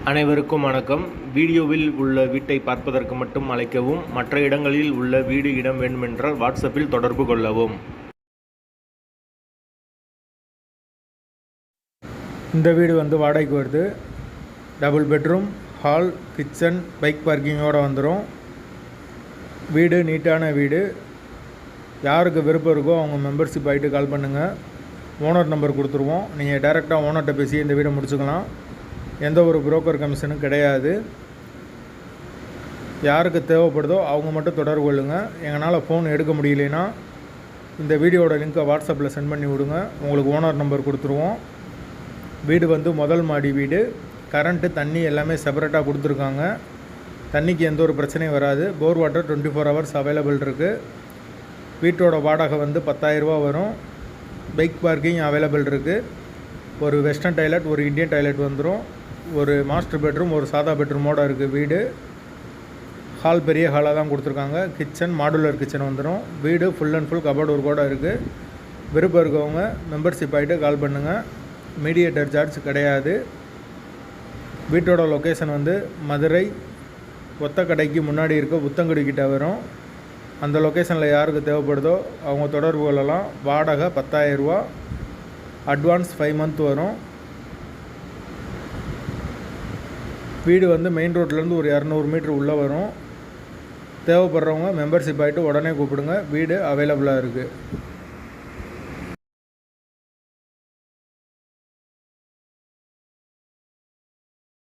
அனைவருக்கும் வணக்கம். வீடியோவில் உள்ள வீட்டை பார்ப்பதற்கு மட்டும் அழைக்கவும். மற்ற இடங்களில் உள்ள வீடு இடம் வேண்டுமென்றால் வாட்ஸ்அப்பில் தொடர்பு கொள்ளவும். இந்த வீடு வாடகைக்கு வருது. Double bedroom, hall, kitchen, bike பார்க்கிங்கோடு வந்துடும். வீடு நீட்டான வீடு. யாருக்கு விருப்பம் இருக்கோ அவங்க மெம்பர்ஷிப் ஆகிட்டு கால் பண்ணுங்கள். ஓனர் நம்பர் கொடுத்துருவோம். நீங்கள் டைரெக்டாக ஓனர்கிட்ட பேசி இந்த வீடை முடிச்சுக்கலாம். எந்த ஒரு புரோக்கர் கமிஷனும் கிடையாது. யாருக்கு தேவைப்படுதோ அவங்க மட்டும் தொடர்பு கொள்ளுங்கள். எங்களால் ஃபோன் எடுக்க முடியலைன்னா இந்த வீடியோட லிங்க்கை வாட்ஸ்அப்பில் சென்ட் பண்ணி விடுங்க. உங்களுக்கு ஓனர் நம்பர் கொடுத்துருவோம். வீடு முதல் மாடி வீடு. கரண்ட்டு, தண்ணி எல்லாமே செப்பரேட்டாக கொடுத்துருக்காங்க. தண்ணிக்கு எந்த ஒரு பிரச்சனையும் வராது. போர் வாட்டர் 24 hours அவைலபிள் இருக்குது. வீட்டோட வாடகை 10,000 ரூபா வரும். பைக் பார்க்கிங் அவைலபிள் இருக்குது. ஒரு வெஸ்டர்ன் டாய்லெட், ஒரு இந்தியன் டாய்லெட் வந்துடும். ஒரு மாஸ்டர் பெட்ரூம், ஒரு சாதா பெட்ரூமோடு இருக்குது வீடு. ஹால் பெரிய ஹாலாக தான் கொடுத்துருக்காங்க. கிச்சன் மாடுலர் கிச்சன் வந்துடும். வீடு ஃபுல் அண்ட் ஃபுல் கபோர்டு ஒர்க்கோடு இருக்குது. விருப்பம் இருக்கவங்க மெம்பர்ஷிப் ஆகிட்டு கால் பண்ணுங்கள். மீடியேட்டர் சார்ஜ் கிடையாது. வீட்டோட லொக்கேஷன் மதுரை ஒத்தக்கடைக்கு முன்னாடி இருக்க புத்தங்குடிக்கிட்ட வரும். அந்த லொக்கேஷனில் யாருக்கு தேவைப்படுதோ அவங்க தொடர்பு கொள்ளலாம். வாடகை 10,000 ரூபா. அட்வான்ஸ் 5 month வரும். வீடு மெயின் ரோட்லேருந்து ஒரு 200 மீட்டர் உள்ளே வரும். தேவைப்படுறவங்க மெம்பர்ஷிப் ஆகிட்டு உடனே கூப்பிடுங்க. வீடு அவைலபிளாக இருக்குது.